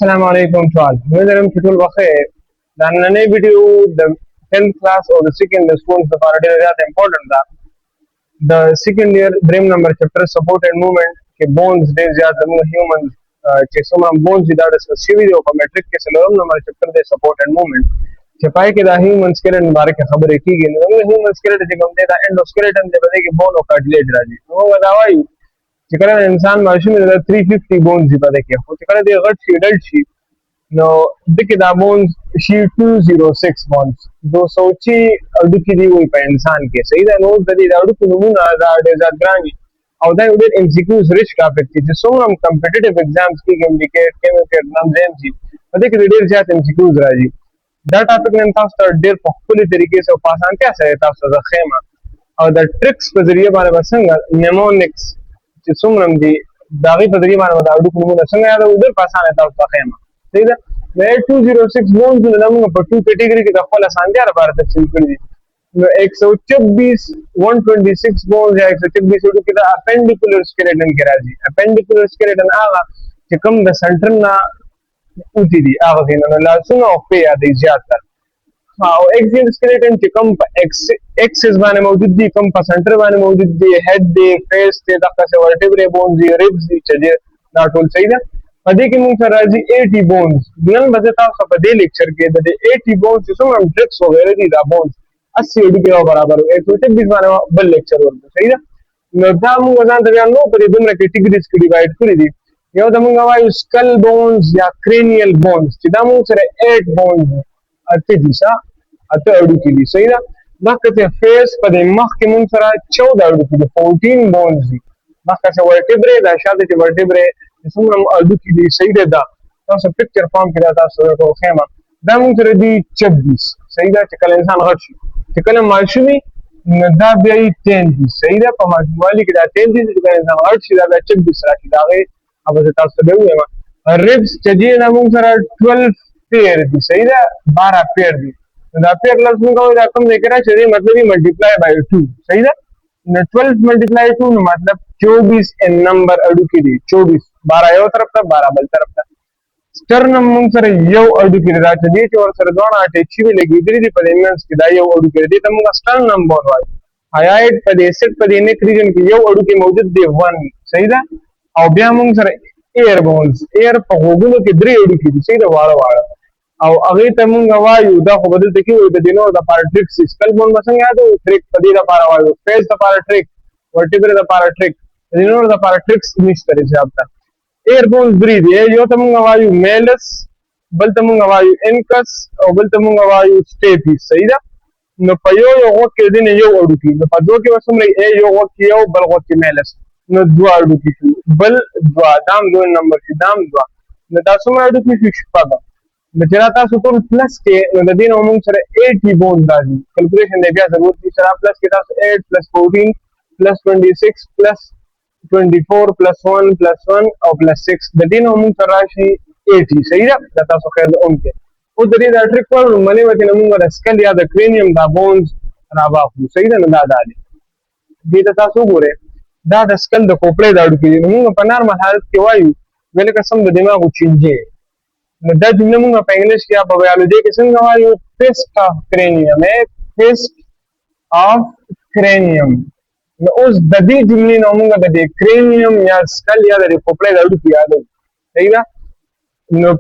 Assalamu alaikum to all. Whether people wakhe the nane video the 10th class or the second the schools the parade is important the second year dream number chapter support and movement के bones days या the human चेसोम bones इधर से सीवी जो metric के Salom number chapter they support and movement चपाई के the human skeleton बारे के खबर है कि human skeleton जो हम दे the endoskeleton दे बदे के bone और cartilage राजी वो बतावाई चिकरा इंसान माशूम में 350 bones ही बदे के वो चिकरा दे गट शी adult शी no दिखे दा bones शी 206 bones 200 अड़ुकी दी हुई पे इंसान के सही दा नो ददी दा अड़ुकी नमूना दा डेज़ ग्रानी और दा उधर MCQs रिच टॉपिक थी जिसमें हम competitive exams की MDCAT KMUCAT नाम जेम जी पता कि डेढ़ ज्यादा MCQs राजी दा टॉपिक ने था स्टार्ट डेढ़ पॉपुलर तरीके से पासान कैसे है था सदा खेमा और दा ट्रिक्स पे जरिए बारे बसंगा mnemonics जिसमें हम दी दागी पे जरिए बारे बता अड़ुकी नमूना संगा याद उधर पासान है था उसका खेमा सही दा मैं 206 bones ने नाम पर टू कैटेगरी के दफा आसान दिया रहा भारत से कर दी 126 126 bones या 126 उड़ के appendicular skeleton के राजी appendicular skeleton आगा कि कम द सेंटर ना उठी दी आगा के ना लासुना और पे याद है ज्यादा हाँ और axial skeleton कि कम एक्सिस बाने मौजूद दी कम पर सेंटर बाने मौजूद दी हेड दे फेस दे तक से vertebrae bones दी ribs दी चजे नाटोल सही ना पदे के मुंह पर राजी 80 bones नन बजता सब पदे लेक्चर के दे 80 bones जिसमें हम ट्रिक्स वगैरह दी दा bones 80 उड़ी के बराबर 126 बारे बल लेक्चर वर्ग सही ना नदा मु वजन दरिया नो पर दुमरा कैटेगरीज की डिवाइड कर दी यो दमंगा वायु स्कल बोन्स या cranial bones चिदा मु सरे 8 bones अते दिशा अते उड़ी की सही ना बाकते फेस पदे मख के मुंह सरा 14 उड़ी की 14 bones बाकसे वर्टेब्रे दा शादे के वर्टेब्रे जिसमें हम अड़ुकी दी सही दे दा तो सब पिक्चर फॉर्म किया था सो को खेमा दम कर दी 26 सही दा चकल इंसान हर्ष चकल माशूमी नदा बई 33 सही दा पमाज वाली के दा 33 चकल इंसान हर्ष दा 26 राखी दा गए अब से तास दे हुए रिब्स चजी ना मुंह सरा 12 पेयर दी सही दा 12 पेयर दी दा पेयर लफ्ज में को रकम लेकर चली मतलब ही मल्टीप्लाई बाय 2 सही दा 12 मल्टीप्लाई 2 मतलब 24 इन नंबर अड़ुकी दी 24 12 यो तरफ था 12 बल तरफ था स्टर्नम मुंग सर यो अड़ुकी दा चली और सर दोना आटे छिवी लगी इधर दी पदेमेंस की दा यो अड़ुकी दी तमुगा स्टर्नम बोल वाई हाइट पदे सेट पदे नेक रीजन की यो अड़ुकी मौजूद दे 1 सही दा और बिया मुंग सर एयर बोन्स एयर पगोगुलो के द्रे अड़ुकी दी सही दा वाड़ा वाड़ा और अगे तमुगा वायु दा को बदल देखी वो दिनो दा पाराट्रिक्स स्कल बोन मसंग याद हो ट्रिक पदी दा पारा वायु फेस दा पाराट्रिक वर्टिब्रे दा पाराट्रिक दिनो दा पाराट्रिक्स मिस करे से आपका एयर बोन्स ब्रीद है यो तमुगा वायु मेलस बल तमुगा वायु इनकस और बल तमुगा वायु स्टेपिस सही दा न पयो यो हो के दिन यो अड़ुकी न पदो के वसम ले ए यो हो के यो बल हो के मेलस न दुआ अड़ुकी बल दुआ दाम दो नंबर की दाम दुआ न दासुमा अड़ुकी शिपादा न जराता सुतुल प्लस के न दिन ओमुं सर 80 बोन दाजी कैलकुलेशन दे बिया जरूरत थी सर प्लस के दास 8 प्लस 14 प्लस 26 प्लस 24 प्लस 1 प्लस 1 और प्लस 6 द दिन ओमुं सर राशि 80 सही है दाता सो खैर उनके वो दरी दा ट्रिक पर मने वते नमुंगा दा स्कल या द क्रेनियम दा बोन्स राबा हु सही है न दादा दी दाता सो गोरे दा द स्कल द कोपले दा उड़की नमुंगा पनार हालत के वायु वेले कसम द दिमाग चिंजे न द जुमले मुंगा पे इंग्लिश किया बायोलॉजी के संग वायु फिस्ट ऑफ क्रेनियम है फिस्ट ऑफ क्रेनियम न उस ददी जुमले नमुंगा ददी क्रेनियम या स्कल या द कोपले दा उड़की याद सही ना न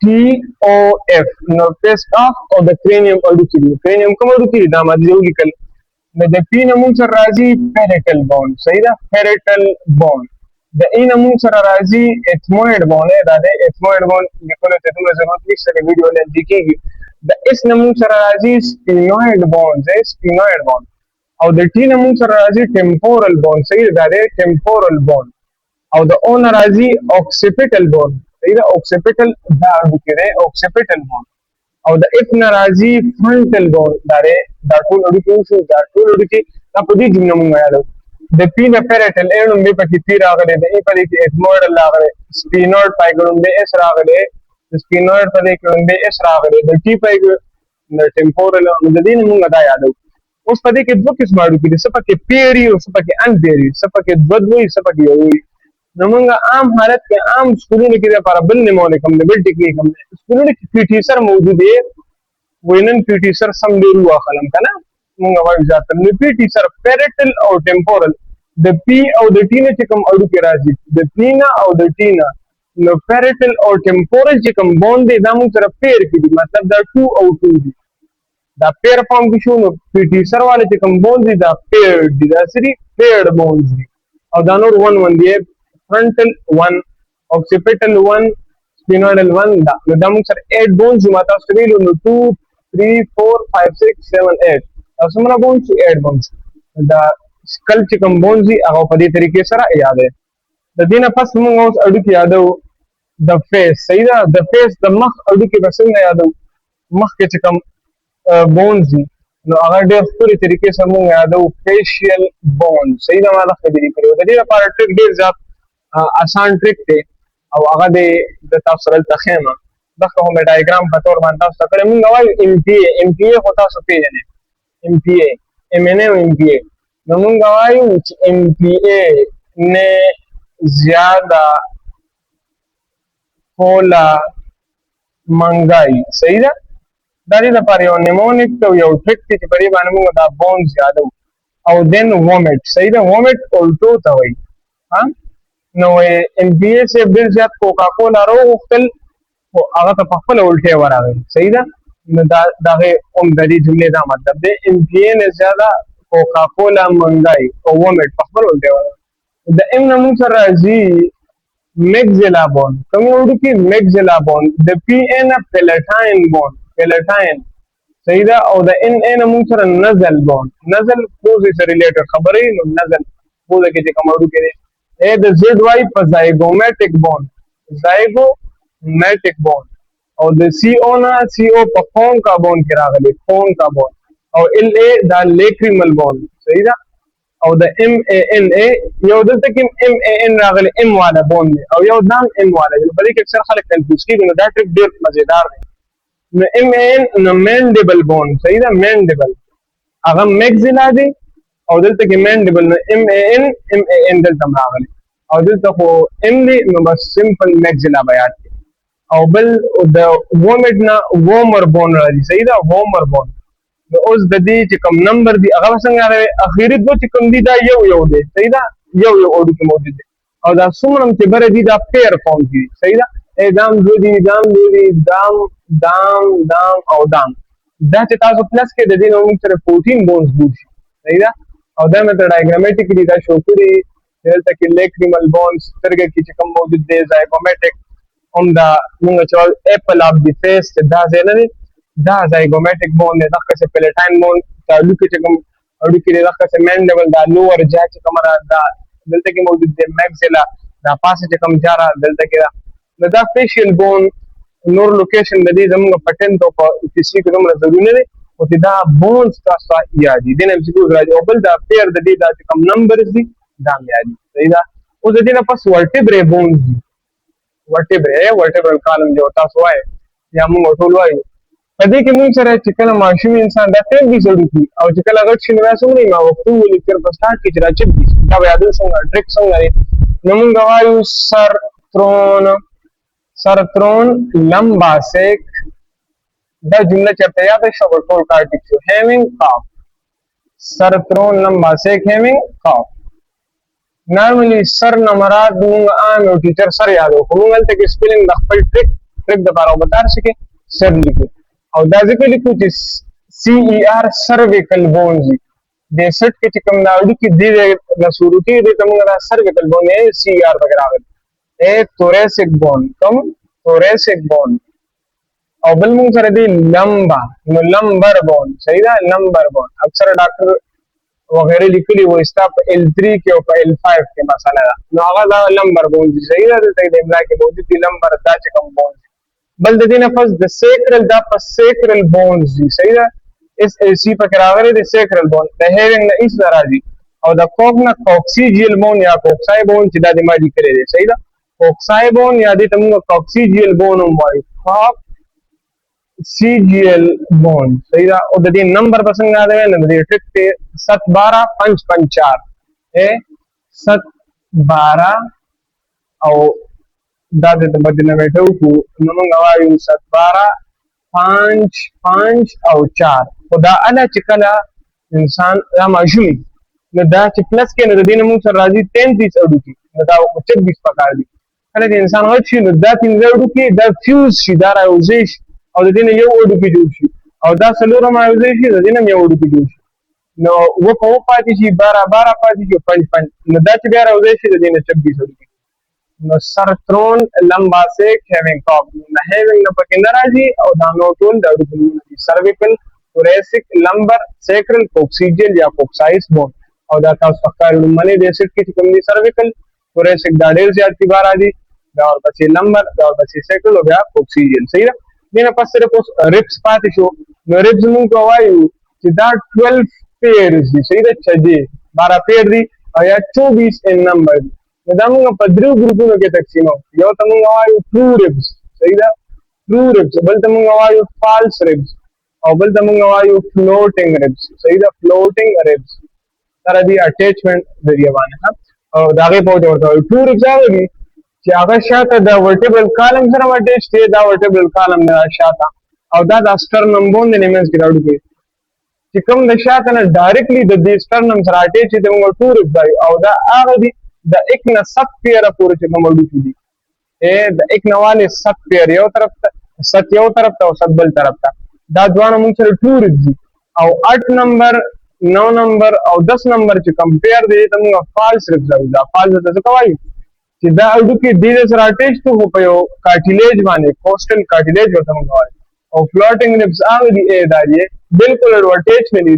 PESTOF न फिस्ट ऑफ और द क्रेनियम उड़की क्रेनियम कम उड़की दा मत जो लिखल न द पी नमुंग सर राजी पैरेटल बोन सही ना पैरेटल बोन द इन नमुंग सर राजी एथमोइड बोन है दादे एथमोइड बोन निकोले ते तुम जरूरत नहीं सके वीडियो ले दिखेगी द इस नमुंग सर राजी स्पिनोइड बोन है स्पिनोइड बोन और द टी नमुंग सर राजी टेम्पोरल बोन सही दादे टेम्पोरल बोन और द ओन राजी ऑक्सिपिटल बोन सही दा ऑक्सिपिटल दा बुकेरे ऑक्सिपिटल बोन और द इफ नाराजी फ्रंटल बोन दारे दाटूल उड़की से दाटूल उड़की ता पदी जिन नमुंगा यालो द पी द पैरेटल ए नुंबे पकी तीर आगले द ए पदी की एथमोइडल लागले स्पिनोइड पाइगुंबे एस रागले स्पिनोइड पदी कुंबे एस रागले द टी पाइग द टेम्पोरल द दिन नमुंगा दा यालो उस पदी के दो किस्म उड़की सपा के पेरी और सपा के अनपेरी सपा के द्वद्वई सपा की हुई نو موږ عام حالت کې عام سکولونو کې لپاره بل نیمونیک هم دی بل ټیکنیک هم دی سکولونو کې پی ټي سر موجود دی وینن پی ټي سر سم ډیر واخلم کنه موږ وایو ځکه نو پی ټي سر پیریټل او ټیمپورل د پی او د ټی نه چې کوم اړو کې راځي د پی نه او د ټی نه نو پیریټل او ټیمپورل چې کوم بوند دی دا موږ سره پیر کې دي مطلب دا 2 او 2 دي دا پیر فارم کې شو نو پی ټي سر والے چې کوم بوند دي دا پیر دي دا سری پیر بوند دي او دا نور 1 دی فرنټل 1 اوکسیپیټل 1 سپینویډل 1 دا نو دا موږ سره 8 بونز ماته سویلو نو 2 3 4 5 6 7 8 او څومره بونز 8 بونز دا سکل چې کوم بونز دي هغه په دې طریقې سره یاد ہے د دینه پس موږ اوس اډو کې یادو د فیس صحیح ده د فیس د مخ اډو کې بس نه یادو مخ کې چې کوم بونز دي نو هغه ډېر خپل طریقې سره موږ یادو فیشیل بون صحیح ده ماده خبرې کړو د دې لپاره ټریک ډېر زیات آسان ټریک دی او هغه د تاسو سره تخیمه دغه هم ډایګرام په تور باندې تاسو کړئ موږ وایو ام پی ای خو تاسو پیژنئ ام پی ای ام ان ای او ام پی ای نو موږ وایو چې ام پی ای نه زیاده کولا منګای صحیح ده دا دې لپاره یو نیمونیک او یو ټریک چې په دې باندې موږ دا بونز یادو او دین وومټ صحیح ده وومټ الټو ته وایي ها نو ام پی ای سے ډیر زیات کوکا کولا راوغتل او هغه ته په خپل الټه ورغی صحیح ده نو دا دغه د دې جملې دا مطلب دی ام پی ای نه زیاده کوکا کولا منګای او وومټ په خپل الټه ورغی د ام نمو سره راځي میگزیلا بون کوم وړو کې میگزیلا بون د پی ان پیلټاین بون پیلټاین صحیح ده او د ان ان نمو سره نزل بون نزل پوزي سره ریلیټډ خبرې نو نزل پوزه کې چې کوم وړو کې اے د زد واي په زایګومټک بون زایګومټک بون او د سی او نا سی او په فون کا بون کې راغلي فون کا بون او ال ا دا لیکریمل بون صحیح ده او د ام ا ان ا یو دلته کې ام ا ان راغلی ام والا بون دی او یو دام ام والا دی په دې کې اکثر خلک کنفیوز کیږي نو دا ټریک ډیر مزیدار دی نو ام ا ان نو مینډیبل بون صحیح ده مینډیبل هغه میگزیلا دی او دلته کې مینډیبل نو ام ا ان دلته راغلی او دلته خو ام دی نو بس سمپل میگزیلا بیان دی او بل د وومټ نه وومر بون راځي صحیح ده وومر بون نو اوس د دې چې کوم نمبر دی هغه څنګه راوي اخیری دوه چې کوم دی دا یو دی صحیح ده یو اورو کې موجود دی او دا څومره چې بره دی دا پیر فارم دی صحیح ده دام دو دی دام دام او دام دا چې تاسو پلس کې د دې نو موږ سره 14 بونز جوړ شي صحیح ده او دا مې ډایګرامټیکلی دا شو کړی دلته کې لیکریمل بونز سترګې کې چې کوم موجود دی زایګومټک هم دا موږ چې اپل اف دی فیس دا ځای نه دا زایګومټک بون دی دغه څه پیلټاین بون تعلق چې کوم اړو کې دغه څه مینډیبل دا لوور جا چې کوم را دا دلته کې موجود دی میگزیلا دا پاسه چې کوم جارا دلته کې دا فیشیل بون نور لوکیشن د دې زموږ پټن ته په فزیکي کې کوم ضروري نه دی او دا بونز تاسو یادي د MCQ راځي او بل دا پیر د دې دا چې کوم نمبرز دي دا یادي صحیح ده او د دې نه پس ورټیبري بونز vertebral column جو تاسو وایي یا موږ ټول وایو په دې کې موږ سره چې کله ماشوم انسان دا ټیک دي ضروري کی او چې کله غټ شي نو څنګه ما وختو لیکر په سٹارټ کې چې راځي دا بیا د څنګه ټریک څنګه نو موږ وایو سر ترون لمبا سیک دا جمله چې یاد شو ټول کارټیک شو هیوینګ کاف سر ترون لمبا سیک هیوینګ کاف نارملی سر نمراد موږ عام یو ټیچر سر یادو کوم ولته کې سپیلینګ د خپل ټریک د بارو بتا سکے سر لیکو او دا ذکر لیکو چې سی ای آر سرویکل بونز د سټ کې چې کوم ناوډي کې د نسورتي د کوم دا سرویکل بون ای سی ای آر وغیرہ ول ای توریسک بون کوم توریسک بون او بل موږ سره دی لمبا نو لمبر بون صحیح ده لمبر بون اکثر ډاکټر وغیرہ لیکلي و استا په L3 کې او په L5 کې مساله نو هغه دا لمبر بون صحیح ده د املا کې موجود دی لمبر دا چې کوم بون بل د دې نه پس د سیکرل دا پس سیکرل بونز دي صحیح ده اس ای سی په راغلي د سیکرل بون د هیرنګ نه ایس راځي او د کوک نه کوکسیجیل بون یا کوکسای بون چې د دماغي کړي دي صحیح ده کوکسای بون یا د تمغه کوکسیجیل بون وایي کوکسیجیل بون صحیح ده او د دې نمبر پسند راځي نه د دې ټیک ته 7 12 5 5 4 اے 7 12 او دا د بدنویټو کو نو موږ وایو 17 5 او 4 خدا انا چې کله انسان را ماشوم نو دا چې پلس کې نو د دې موږ سره راځي 33 اډو کې نو دا 26 پکار دي کله چې انسان غوښ شي نو دا 3 اډو کې دا فیوز شي دا راوځي او د دې یو اډو کې جوړ شي او دا څلورم راوځي شي د دې یو اډو کې جوړ شي نو و په پاتې شي 12 پاتې شي 5 نو دا چې بیا راوځي شي د دې 26 اډو کې نو سر ترون لمبا سے having top نه having نه پکې ناراضي او دا نو ټول د اډو کې سرویکل thoracic lumbar sacral coccygeal یا coxis bone او دا تاسو ښکاري لمنې د اسید کې کوم دي cervical thoracic دا ډېر زیات کی بار راځي دا او پسې lumbar دا او پسې sacral او بیا coccygeal صحیح ده دینه پس سره پوس ribs پاتې شو نو ribs موږ وایو چې دا 12 pairs دي صحیح ده 12 pair دي او یا 24 in number نو دا موږ په درو ګروپونو کې تقسیمو یو ته موږ وایو true ribs صحیح ده true ribs بل ته موږ وایو false ribs او بل ته موږ وایو floating ribs صحیح ده floating ribs سره دی اٹیچمنٹ ذریعہ باندې او داغه په ورته true ribs هغه دي چې هغه شاته د vertebral column سره اٹیچ دی دا vertebral column نه شاته او دا د sternum bone د نیمز کې راوړي چې کوم د شاته نه ډایرکټلی د دې sternum سره اٹیچ دي موږ true ribs او دا هغه دي د ایک نه سب پیره پورې چې کوم وډو دي د ایک نواله سب پیر یو طرف ته ست یو طرف ته او سب بل طرف ته دا دوه موږ سره true ribs دي او 8 نمبر 9 نمبر او 10 نمبر چې کمپیر دي ته موږ فالس ribs دا فالس څه کوي چې دا اډو کې د سره اٹیچ ته په یو کارټیلیج باندې کوسټل کارټیلیج ورته موږ وایو او فلوټینګ ribs هغه دي دا دي بالکل اٹیچ نه دي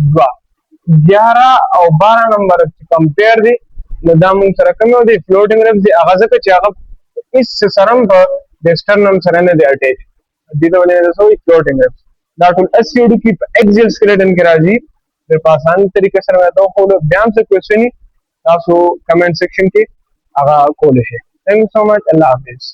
11 او 12 نمبر چې کمپیر دي نو دا موږ سره کوم دي فلوټینګ ribs دي هغه ځکه چې هغه اس سرم په د sternum سره نه دي اٹیچ دي ته ولې سوې فلوټینګ ribs دا ټول اسیډ کې په اکسیل سکeleton کې راځي د په آسان طریقې سره دا خو بیا هم څه کوېسچن تاسو کمنټ سیکشن کې هغه کول شي. Thank you so much. Allah Hafiz.